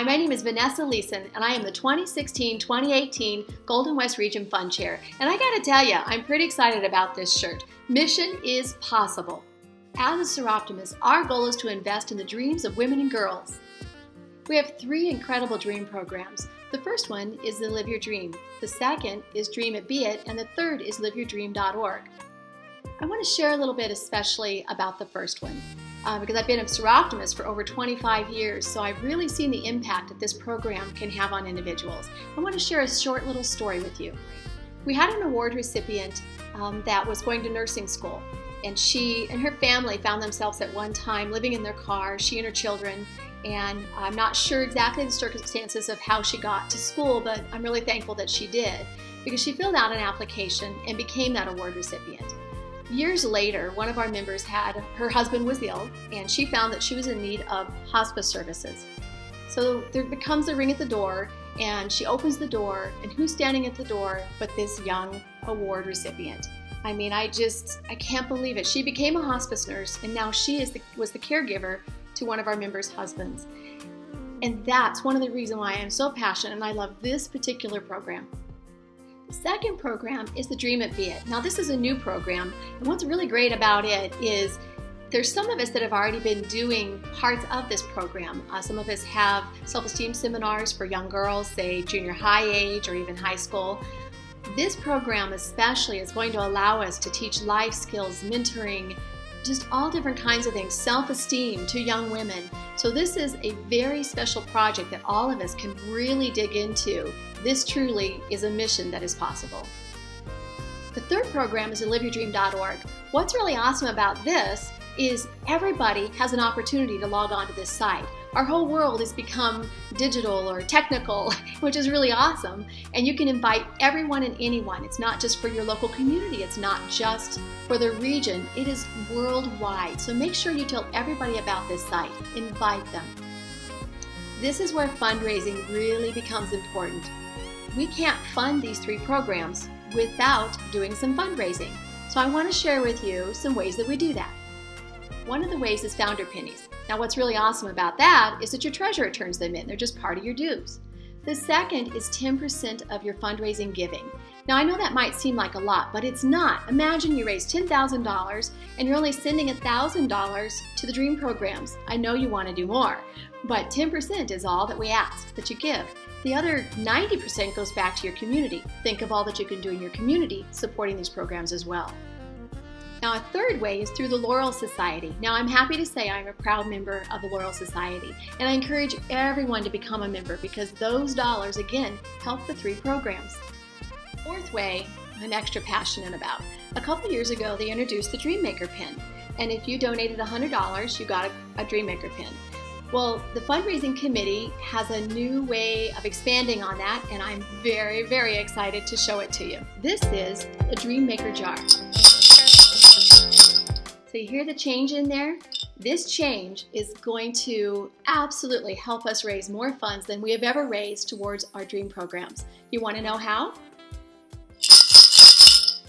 Hi, my name is Vanessa Leeson, and I am the 2016-2018 Golden West Region Fund Chair. And I gotta tell you, I'm pretty excited about this shirt. Mission is possible. As a Soroptimist, our goal is to invest in the dreams of women and girls. We have 3 incredible dream programs. The first one is the Live Your Dream. The second is Dream It Be It, and the third is liveyourdream.org. I want to share a little bit especially about the first one. Because I've been a Soroptimist for over 25 years, so I've really seen the impact that this program can have on individuals. I want to share a short little story with you. We had an award recipient that was going to nursing school, and she and her family found themselves at one time living in their car, she and her children, and I'm not sure exactly the circumstances of how she got to school, but I'm really thankful that she did, because she filled out an application and became that award recipient. Years later, one of our members her husband was ill, and she found that she was in need of hospice services. So there becomes a ring at the door, and she opens the door, and who's standing at the door but this young award recipient? I mean, I can't believe it. She became a hospice nurse, and now she was the caregiver to one of our members' husbands. And that's one of the reasons why I'm so passionate, and I love this particular program. The second program is the Dream It Be It. Now this is a new program, and what's really great about it is there's some of us that have already been doing parts of this program. Some of us have self-esteem seminars for young girls, say junior high age or even high school. This program especially is going to allow us to teach life skills, mentoring, just all different kinds of things, self-esteem to young women. So this is a very special project that all of us can really dig into. This truly is a mission that is possible. The third program is liveyourdream.org. What's really awesome about this is everybody has an opportunity to log on to this site. Our whole world has become digital or technical, which is really awesome. And you can invite everyone and anyone. It's not just for your local community. It's not just for the region. It is worldwide. So make sure you tell everybody about this site. Invite them. This is where fundraising really becomes important. We can't fund these 3 programs without doing some fundraising. So I want to share with you some ways that we do that. One of the ways is founder pennies. Now what's really awesome about that is that your treasurer turns them in. They're just part of your dues. The second is 10% of your fundraising giving. Now I know that might seem like a lot, but it's not. Imagine you raise $10,000 and you're only sending $1,000 to the dream programs. I know you want to do more, but 10% is all that we ask that you give. The other 90% goes back to your community. Think of all that you can do in your community supporting these programs as well. Now, a third way is through the Laurel Society. Now, I'm happy to say I'm a proud member of the Laurel Society, and I encourage everyone to become a member because those dollars, again, help the 3 programs. Fourth way I'm extra passionate about. A couple years ago, they introduced the Dreammaker pin, and if you donated $100, you got a Dreammaker pin. Well, the fundraising committee has a new way of expanding on that, and I'm very, very excited to show it to you. This is a Dreammaker jar. So you hear the change in there? This change is going to absolutely help us raise more funds than we have ever raised towards our dream programs. You want to know how?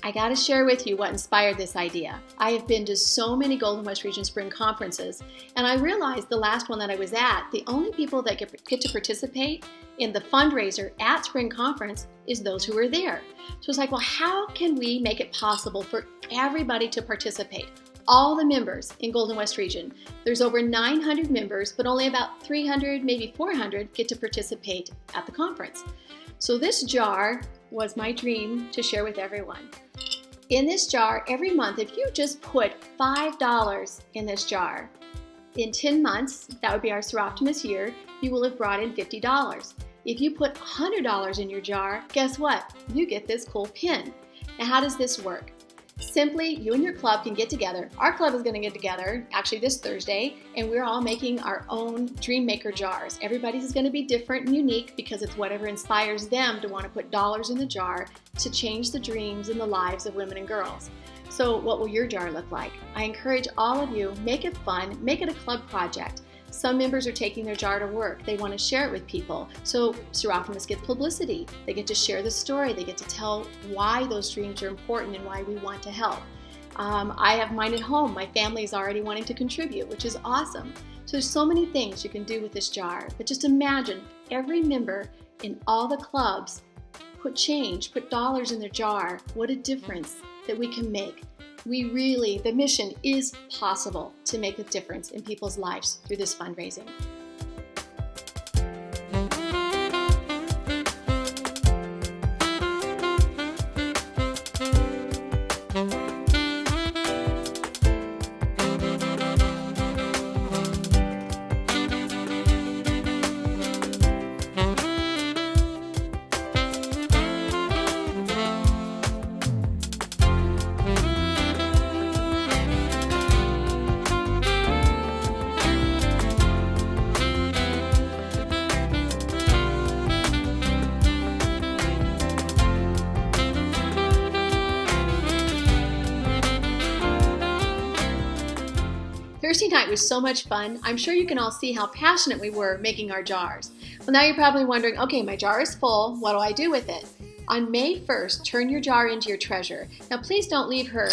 I got to share with you what inspired this idea. I have been to so many Golden West Region Spring conferences, and I realized the last one that I was at, the only people that get to participate in the fundraiser at Spring Conference is those who are there. So it's like, well, how can we make it possible for everybody to participate? All the members in Golden West Region. There's over 900 members, but only about 300, maybe 400 get to participate at the conference. So this jar was my dream to share with everyone. In this jar, every month, if you just put $5 in this jar, in 10 months, that would be our Soroptimist year, you will have brought in $50. If you put $100 in your jar, guess what? You get this cool pin. Now, how does this work? Simply, you and your club can get together. Our club is going to get together actually this Thursday, and we're all making our own Dreammaker jars. Everybody's is going to be different and unique because it's whatever inspires them to want to put dollars in the jar to change the dreams and the lives of women and girls. So what will your jar look like? I encourage all of you, make it fun, make it a club project. Some members are taking their jar to work. They want to share it with people. So Soroptimists get publicity. They get to share the story. They get to tell why those dreams are important and why we want to help. I have mine at home. My family is already wanting to contribute, which is awesome. So there's so many things you can do with this jar. But just imagine every member in all the clubs put dollars in their jar. What a difference that we can make. The mission is possible to make a difference in people's lives through this fundraising. Thursday night was so much fun. I'm sure you can all see how passionate we were making our jars. Well, now you're probably wondering, okay, my jar is full. What do I do with it? On May 1st, turn your jar into your treasure. Now, please don't leave her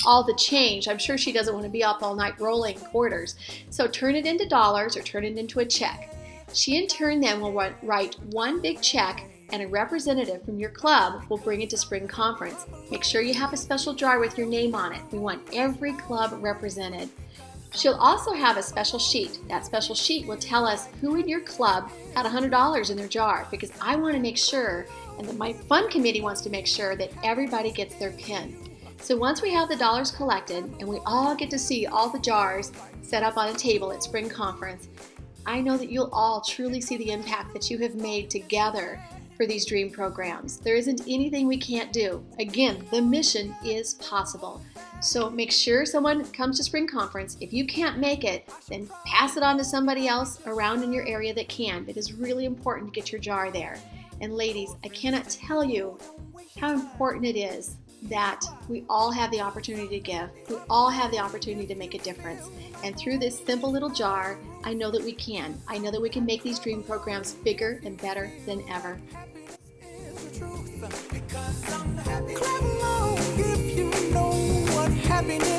all the change. I'm sure she doesn't want to be up all night rolling quarters. So turn it into dollars or turn it into a check. She in turn then will write one big check, and a representative from your club will bring it to spring conference. Make sure you have a special jar with your name on it. We want every club represented. She'll also have a special sheet. That special sheet will tell us who in your club had $100 in their jar, because I want to make sure, and my fund committee wants to make sure, that everybody gets their pin. So once we have the dollars collected and we all get to see all the jars set up on a table at spring conference, I know that you'll all truly see the impact that you have made together for these dream programs. There isn't anything we can't do. Again, the mission is possible. So make sure someone comes to spring conference. If you can't make it, then pass it on to somebody else around in your area that can. It is really important to get your jar there. And ladies, I cannot tell you how important it is that we all have the opportunity to give. We all have the opportunity to make a difference. And through this simple little jar, I know that we can. I know that we can make these dream programs bigger and better than ever. Clap along if you know what happiness